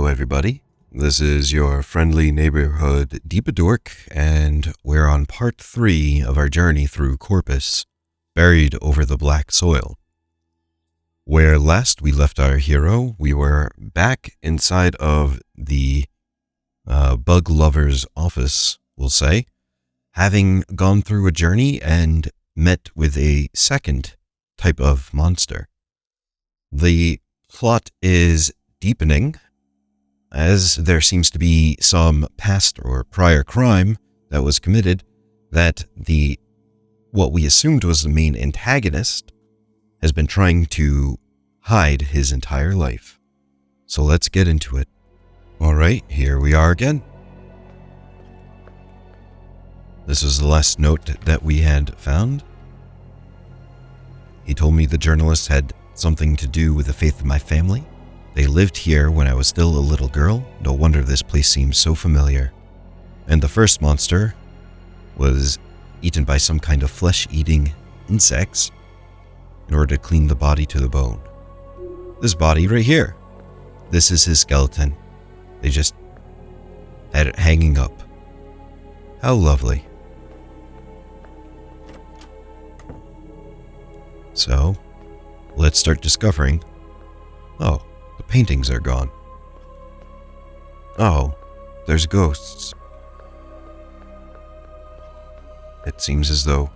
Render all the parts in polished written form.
everybody. This is your friendly neighborhood Deepa Dork, and we're on part 3 of our journey through Korpus, buried over the black soil. Where last we left our hero, we were back inside of the bug lover's office, we'll say, having gone through a journey and met with a second type of monster. The plot is deepening, as there seems to be some past or prior crime that was committed that what we assumed was the main antagonist has been trying to hide his entire life. So let's get into it. Alright, here we are again. This is the last note that we had found. He told me the journalist had something to do with the faith of my family. They lived here when I was still a little girl. No wonder this place seems so familiar. And the first monster was eaten by some kind of flesh-eating insects in order to clean the body to the bone. This body right here. This is his skeleton. They just had it hanging up. How lovely. So, let's start discovering. Oh, the paintings are gone. Oh, there's ghosts. It seems as though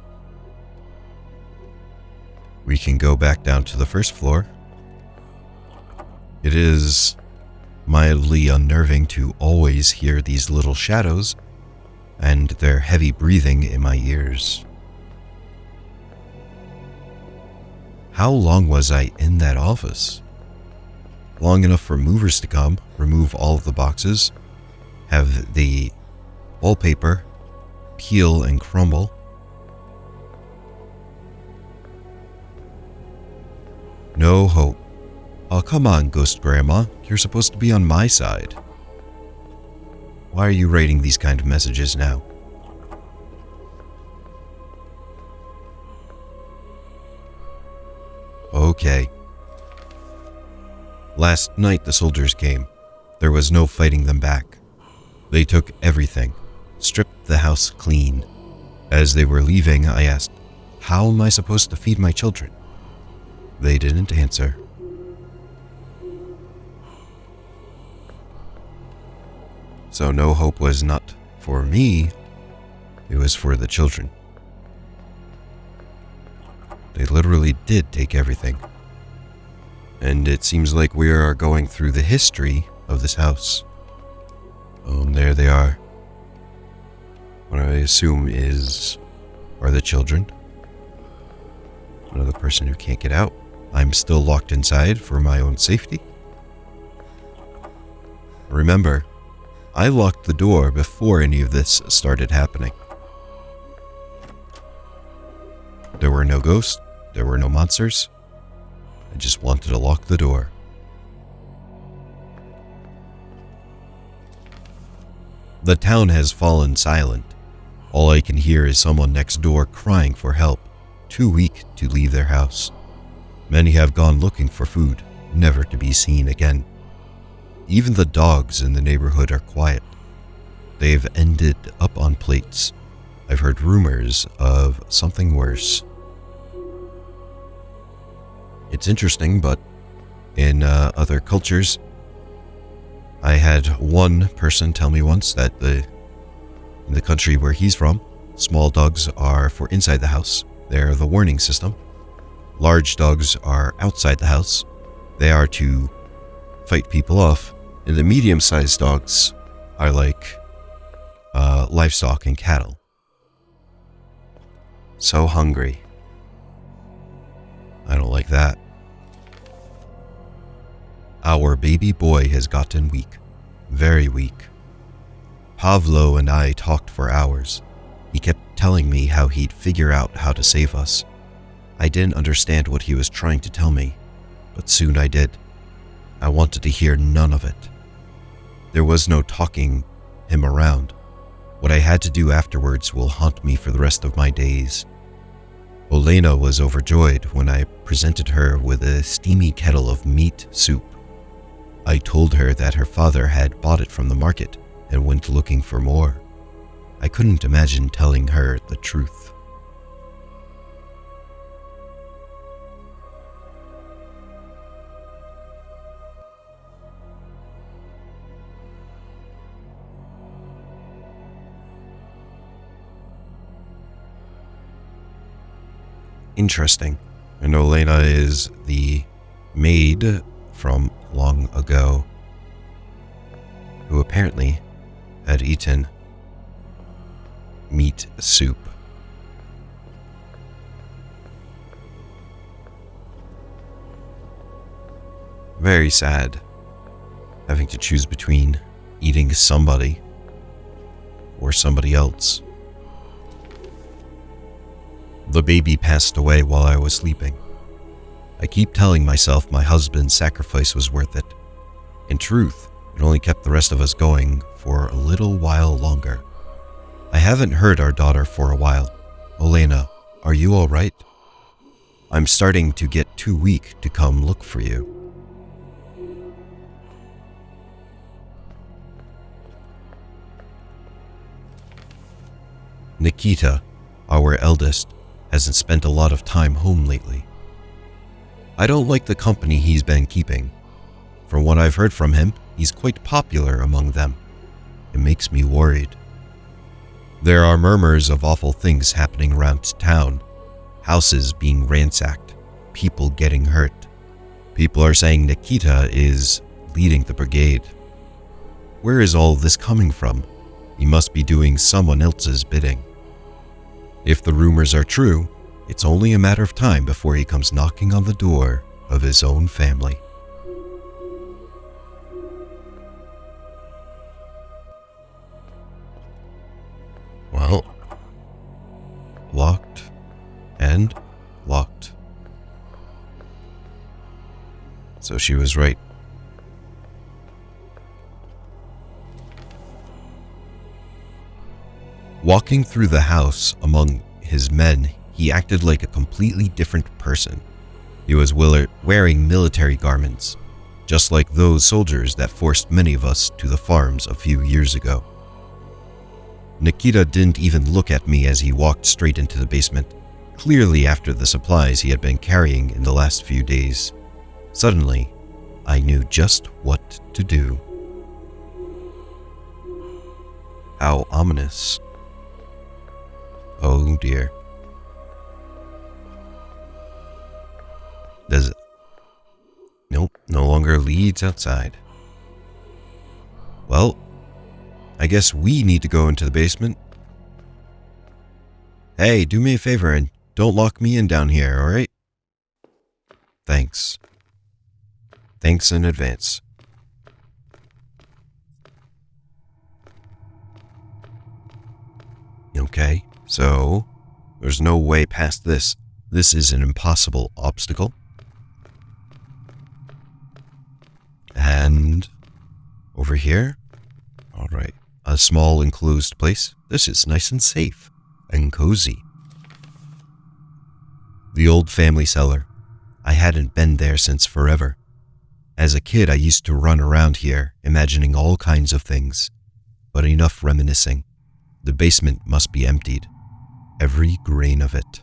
we can go back down to the first floor. It is mildly unnerving to always hear these little shadows and their heavy breathing in my ears. How long was I in that office? Long enough for movers to come, remove all of the boxes, have the wallpaper peel and crumble. No hope. Oh, come on, Ghost Grandma. You're supposed to be on my side. Why are you writing these kind of messages now? Okay. Last night the soldiers came. There was no fighting them back. They took everything, stripped the house clean. As they were leaving, I asked, "How am I supposed to feed my children?" They didn't answer. So no hope was not for me, it was for the children. They literally did take everything. And it seems like we are going through the history of this house. Oh, and there they are. What I assume are the children. Another person who can't get out. I'm still locked inside for my own safety. Remember, I locked the door before any of this started happening. There were no ghosts, there were no monsters. I just wanted to lock the door. The town has fallen silent. All I can hear is someone next door crying for help, too weak to leave their house. Many have gone looking for food, never to be seen again. Even the dogs in the neighborhood are quiet. They've ended up on plates. I've heard rumors of something worse. It's interesting, but in other cultures, I had one person tell me once that in the country where he's from, small dogs are for inside the house. They're the warning system. Large dogs are outside the house. They are to fight people off. And the medium-sized dogs are like livestock and cattle. So hungry. I don't like that. Our baby boy has gotten weak. Very weak. Pavlo and I talked for hours. He kept telling me how he'd figure out how to save us. I didn't understand what he was trying to tell me, but soon I did. I wanted to hear none of it. There was no talking him around. What I had to do afterwards will haunt me for the rest of my days. Olena was overjoyed when I presented her with a steamy kettle of meat soup. I told her that her father had bought it from the market and went looking for more. I couldn't imagine telling her the truth. Interesting. And Olena is the maid from long ago who apparently had eaten meat soup. Very sad having to choose between eating somebody or somebody else. The baby passed away while I was sleeping. I keep telling myself my husband's sacrifice was worth it. In truth, it only kept the rest of us going for a little while longer. I haven't heard our daughter for a while. Olena, are you all right? I'm starting to get too weak to come look for you. Nikita, our eldest, hasn't spent a lot of time home lately. I don't like the company he's been keeping. From what I've heard from him, he's quite popular among them. It makes me worried. There are murmurs of awful things happening around town. Houses being ransacked, people getting hurt. People are saying Nikita is leading the brigade. Where is all this coming from? He must be doing someone else's bidding. If the rumors are true, it's only a matter of time before he comes knocking on the door of his own family. Well, locked and locked. So she was right. Walking through the house among his men, he acted like a completely different person. He was wearing military garments, just like those soldiers that forced many of us to the farms a few years ago. Nikita didn't even look at me as he walked straight into the basement, clearly after the supplies he had been carrying in the last few days. Suddenly, I knew just what to do. How ominous. Oh dear. Does it? Nope, no longer leads outside. Well, I guess we need to go into the basement. Hey, do me a favor and don't lock me in down here, alright? Thanks. Thanks in advance. Okay, so there's no way past this. This is an impossible obstacle. And over here, all right, a small enclosed place. This is nice and safe and cozy. The old family cellar. I hadn't been there since forever. As a kid, I used to run around here, imagining all kinds of things. But enough reminiscing. The basement must be emptied. Every grain of it.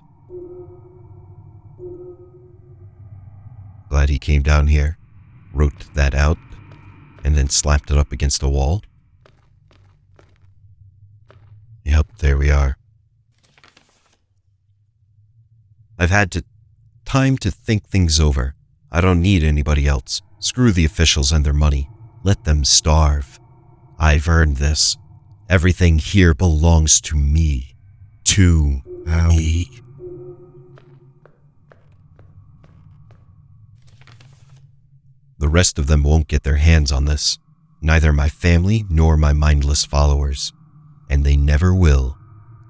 Glad he came down here, wrote that out, and then slapped it up against a wall. Yep, there we are. I've had time to think things over. I don't need anybody else. Screw the officials and their money. Let them starve. I've earned this. Everything here belongs to me. To me. The rest of them won't get their hands on this. Neither my family nor my mindless followers. And they never will.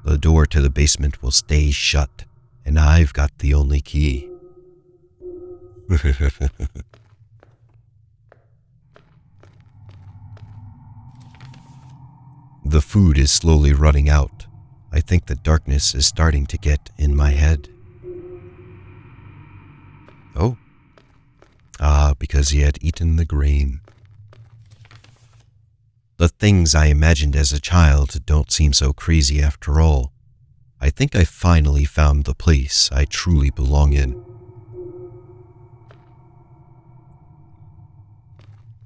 The door to the basement will stay shut, and I've got the only key. The food is slowly running out. I think the darkness is starting to get in my head. Oh. Ah, because he had eaten the grain. The things I imagined as a child don't seem so crazy after all. I think I finally found the place I truly belong in.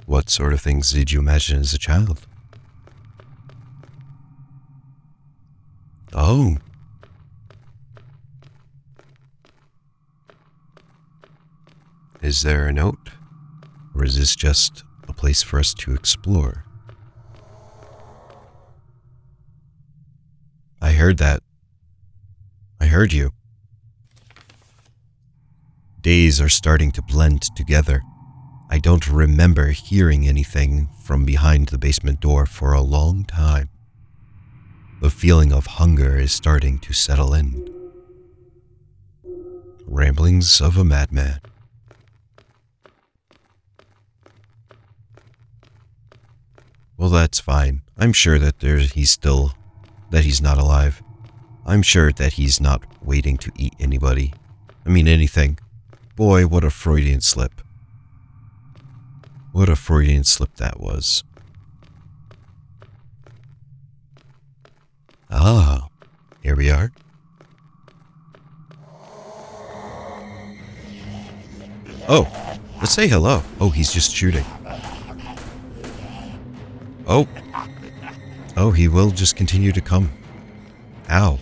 What sort of things did you imagine as a child? Oh. Is there a note? Or is this just a place for us to explore? I heard that. I heard you. Days are starting to blend together. I don't remember hearing anything from behind the basement door for a long time. The feeling of hunger is starting to settle in. Ramblings of a madman. Well, that's fine. I'm sure that he's not alive. I'm sure that he's not waiting to eat anybody. I mean, anything. Boy, what a Freudian slip. What a Freudian slip that was. Ah, here we are. Oh, let's say hello. Oh, he's just shooting. Oh. Oh, he will just continue to come. Ow.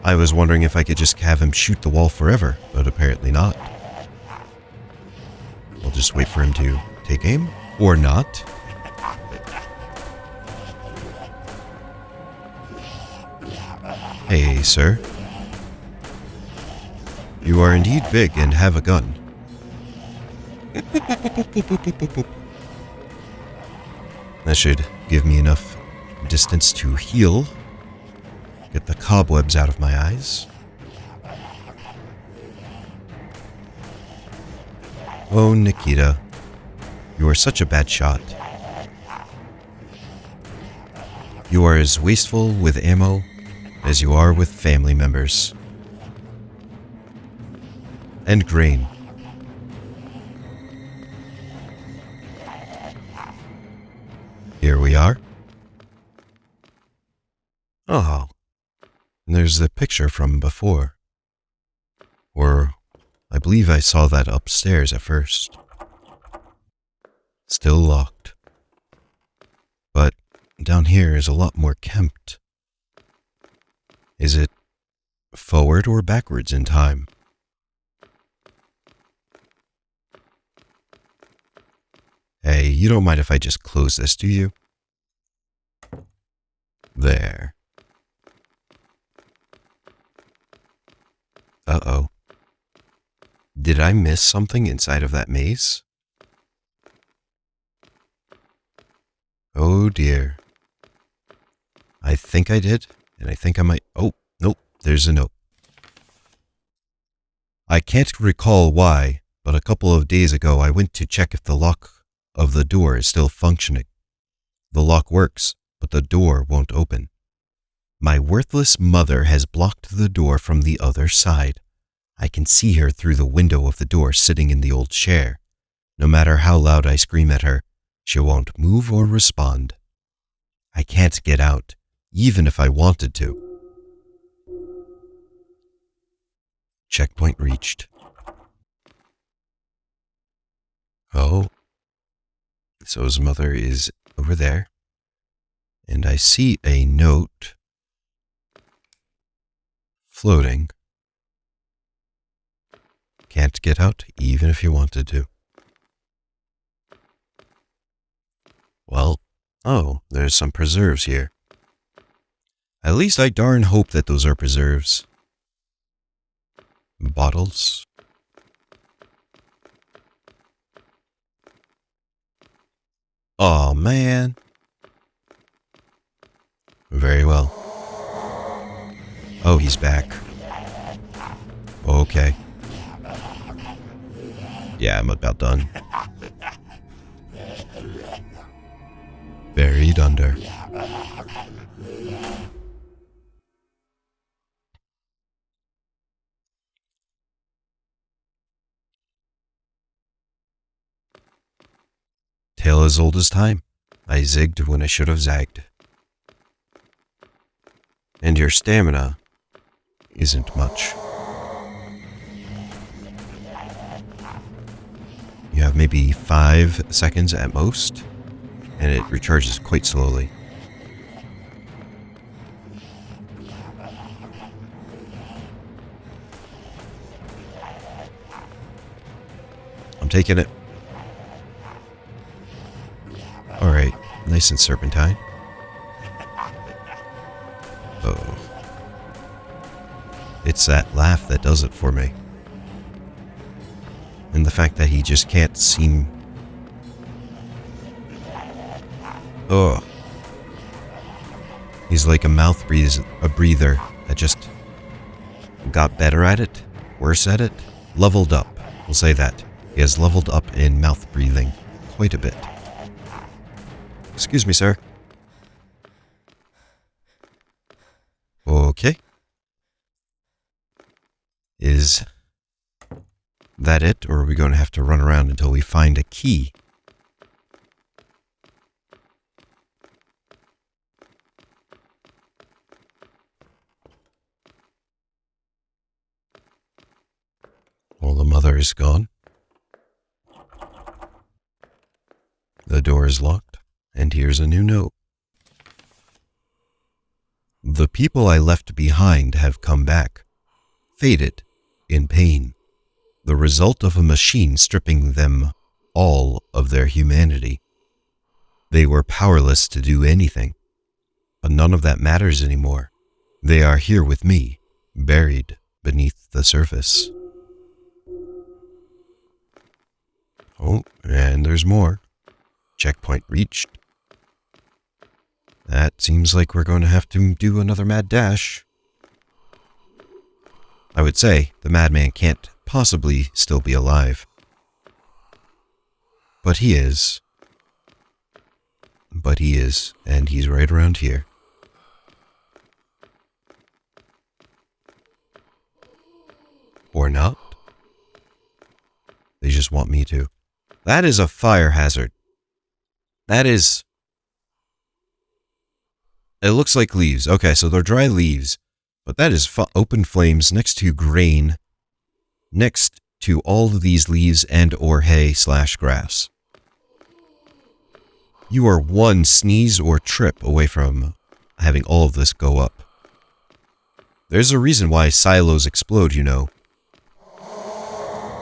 I was wondering if I could just have him shoot the wall forever, but apparently not. I'll just wait for him to take aim, or not. Hey, sir. You are indeed big and have a gun. That should give me enough distance to heal. Get the cobwebs out of my eyes. Oh, Nikita. You are such a bad shot. You are as wasteful with ammo as you are with family members. And grain. Here we are. Oh, there's the picture from before. Or, I believe I saw that upstairs at first. Still locked. But down here is a lot more kempt. Is it forward or backwards in time? Hey, you don't mind if I just close this, do you? There. Uh-oh. Did I miss something inside of that maze? Oh dear. I think I did, and I think I might... Oh, nope, there's a note. I can't recall why, but a couple of days ago I went to check if the lock of the door is still functioning. The lock works, but the door won't open. My worthless mother has blocked the door from the other side. I can see her through the window of the door sitting in the old chair. No matter how loud I scream at her, she won't move or respond. I can't get out, even if I wanted to. Checkpoint reached. Oh. So his mother is over there. And I see a note floating. Can't get out, even if you wanted to. Well, oh, there's some preserves here. At least I darn hope that those are preserves. Bottles. Aw, man. Very well. Oh, he's back. Okay. Yeah, I'm about done. Buried under. Tale as old as time. I zigged when I should have zagged. And your stamina isn't much. You have maybe 5 seconds at most, and it recharges quite slowly. I'm taking it. Alright, nice and serpentine. Oh. It's that laugh that does it for me. And the fact that he just can't seem... Oh. He's like a breather that just got better at it, worse at it, leveled up. We'll say that. He has leveled up in mouth breathing quite a bit. Excuse me, sir. Okay. Is that it, or are we going to have to run around until we find a key? Well, the mother is gone. The door is locked, and here's a new note. The people I left behind have come back, faded, in pain, the result of a machine stripping them all of their humanity. They were powerless to do anything, but none of that matters anymore. They are here with me, buried beneath the surface. Oh, and there's more. Checkpoint reached. That seems like we're going to have to do another mad dash. I would say the madman can't possibly still be alive. But he is. And he's right around here. Or not. They just want me to. That is a fire hazard. That is... It looks like leaves. Okay, so they're dry leaves. But that is open flames next to grain. Next to all of these leaves and or hay/grass. You are one sneeze or trip away from having all of this go up. There's a reason why silos explode, you know.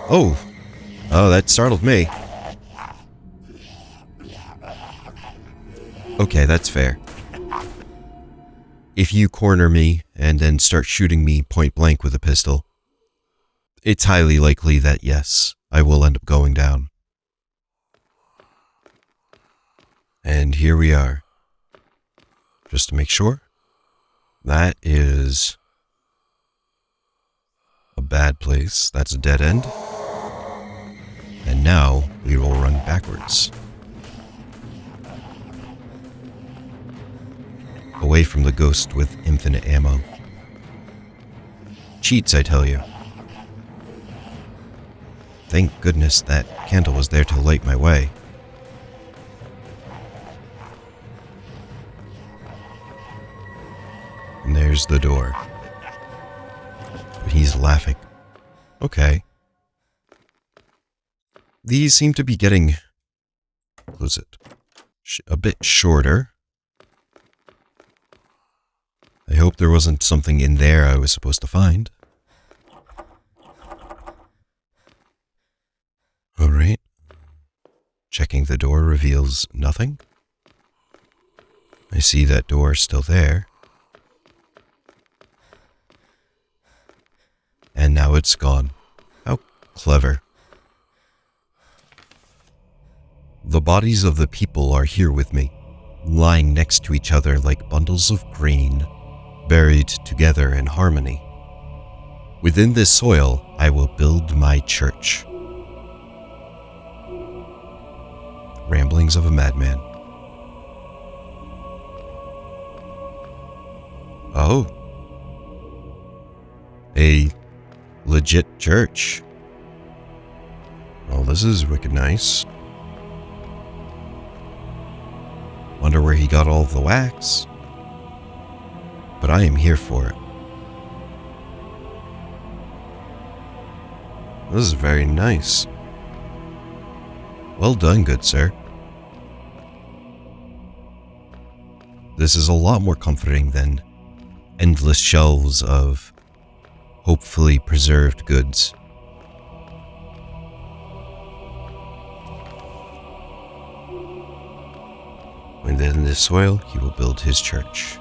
Oh, that startled me. Okay, that's fair. If you corner me and then start shooting me point blank with a pistol, it's highly likely that yes, I will end up going down. And here we are. Just to make sure, that is a bad place. That's a dead end. And now we will run backwards. Away from the ghost with infinite ammo. Cheats, I tell you. Thank goodness that candle was there to light my way. And there's the door. But he's laughing. Okay. These seem to be getting... Close it. A bit shorter. I hope there wasn't something in there I was supposed to find. Alright. Checking the door reveals nothing. I see that door still there. And now it's gone. How clever. The bodies of the people are here with me, lying next to each other like bundles of grain, buried together in harmony. Within this soil, I will build my church. Ramblings of a madman. Oh. A legit church. Well, this is wicked nice. where he got all the wax, but I am here for it. This is very nice. Well done, good sir. This is a lot more comforting than endless shelves of hopefully preserved goods. Within this soil, he will build his church.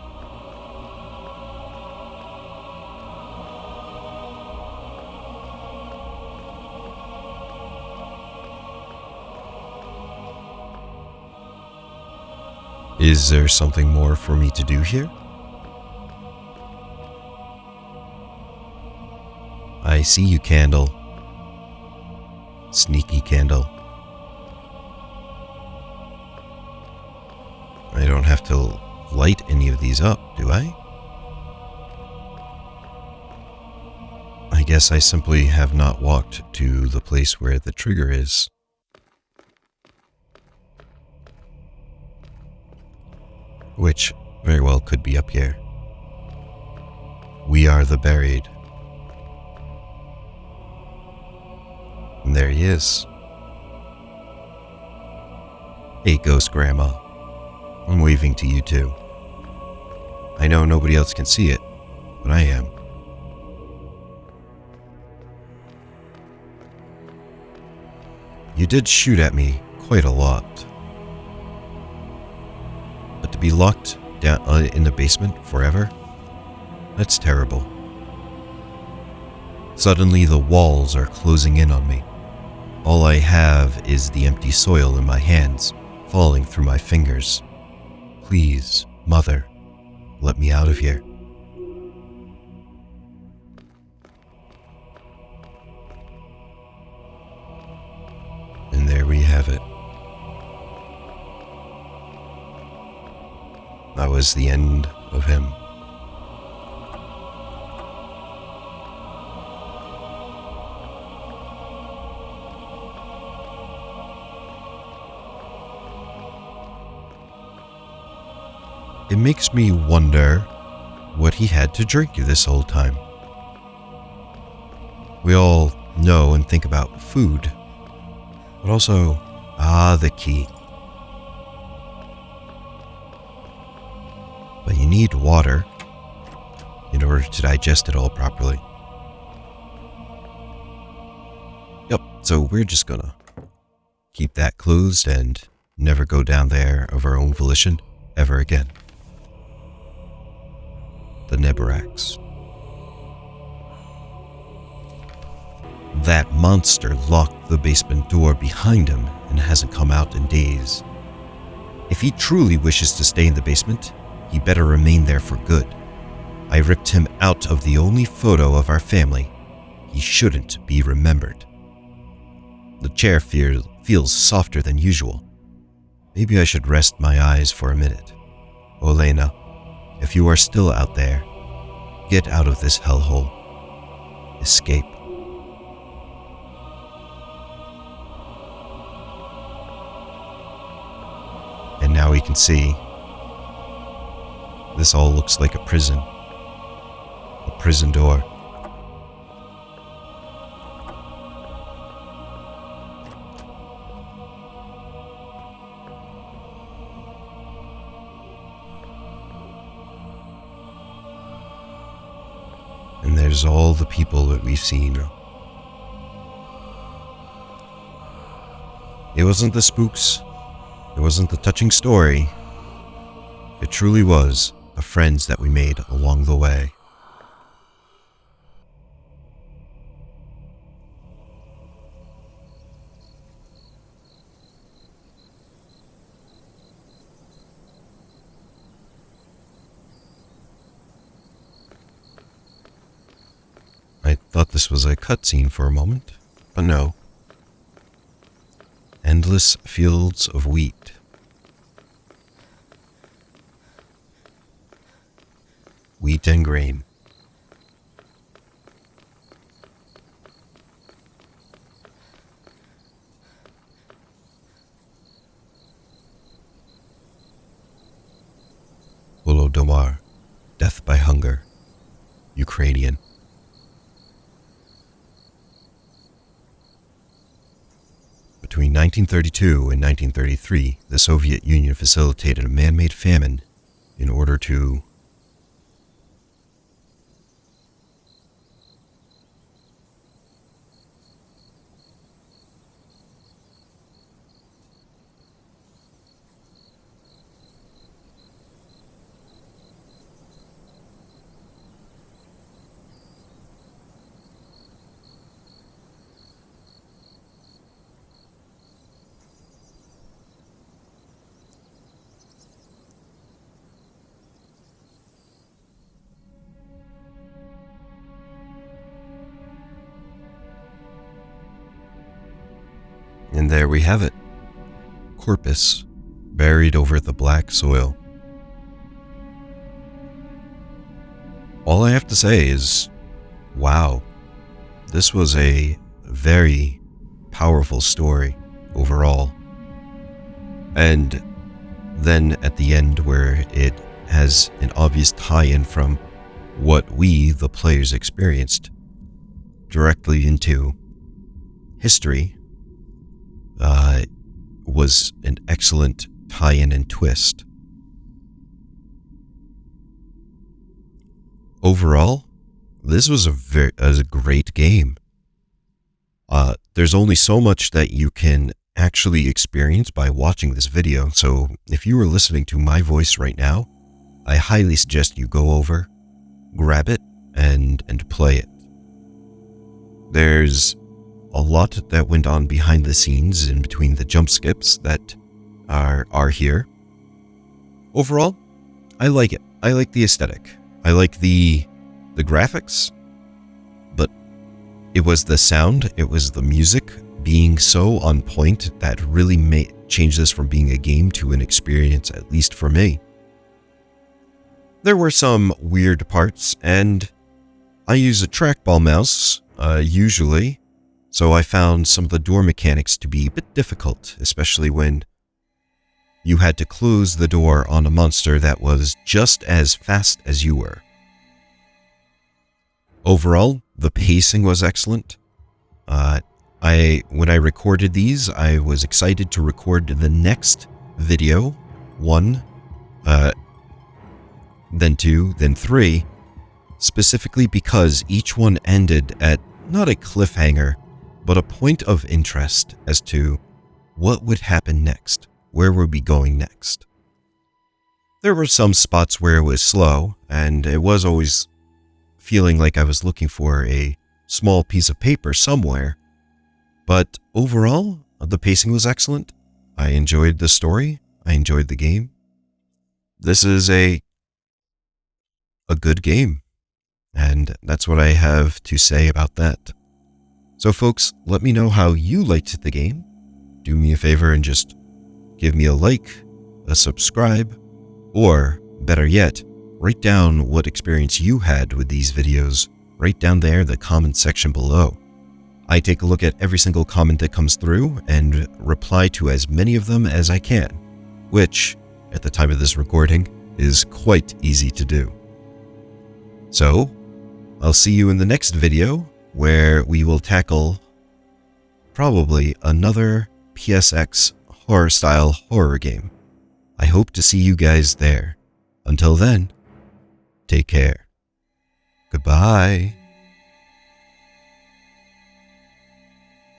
Is there something more for me to do here? I see you, candle. Sneaky candle. I don't have to light any of these up, do I? I guess I simply have not walked to the place where the trigger is. Which very well could be up here. We are the buried. And there he is. Hey, Ghost Grandma. I'm waving to you too. I know nobody else can see it, but I am. You did shoot at me quite a lot. But to be locked down in the basement forever? That's terrible. Suddenly the walls are closing in on me. All I have is the empty soil in my hands, falling through my fingers. Please, Mother, let me out of here. And there we have it. That was the end of him. It makes me wonder what he had to drink this whole time. We all know and think about food, but also, the key. But you need water in order to digest it all properly. Yep, so we're just gonna keep that closed and never go down there of our own volition ever again. The Neberax. That monster locked the basement door behind him and hasn't come out in days. If he truly wishes to stay in the basement, he better remain there for good. I ripped him out of the only photo of our family. He shouldn't be remembered. The chair feels softer than usual. Maybe I should rest my eyes for a minute. Olena, if you are still out there, get out of this hellhole. Escape. And now we can see this all looks like a prison. A prison door. And there's all the people that we've seen. It wasn't the spooks. It wasn't the touching story. It truly was the friends that we made along the way. I thought this was a cutscene for a moment, but no. Endless fields of wheat. Wheat and grain. Holodomor, Death by Hunger, Ukrainian. Between 1932 and 1933, the Soviet Union facilitated a man-made famine in order to And there we have it. Korpus, buried over the black soil. All I have to say is, wow, this was a very powerful story overall. And then at the end, where it has an obvious tie-in from what we, the players, experienced directly into history, was an excellent tie-in and twist. Overall, this was a great game. There's only so much that you can actually experience by watching this video, so if you are listening to my voice right now, I highly suggest you go over, grab it, and play it. There's a lot that went on behind the scenes in between the jump skips that are here. Overall, I like it. I like the aesthetic. I like the graphics, but it was the sound, it was the music being so on point that really changed this from being a game to an experience, at least for me. There were some weird parts, and I use a trackball mouse, usually, so I found some of the door mechanics to be a bit difficult, especially when you had to close the door on a monster that was just as fast as you were. Overall, the pacing was excellent. When I recorded these, I was excited to record the next video, 1, then 2, then 3, specifically because each one ended at not a cliffhanger, but a point of interest as to what would happen next, where we'd be going next. There were some spots where it was slow, and it was always feeling like I was looking for a small piece of paper somewhere, but overall, the pacing was excellent. I enjoyed the story. I enjoyed the game. This is a good game, and that's what I have to say about that. So folks, let me know how you liked the game. Do me a favor and just give me a like, a subscribe, or better yet, write down what experience you had with these videos right down there in the comment section below. I take a look at every single comment that comes through and reply to as many of them as I can, which, at the time of this recording, is quite easy to do. So, I'll see you in the next video, where we will tackle probably another PSX horror-style horror game. I hope to see you guys there. Until then, take care. Goodbye.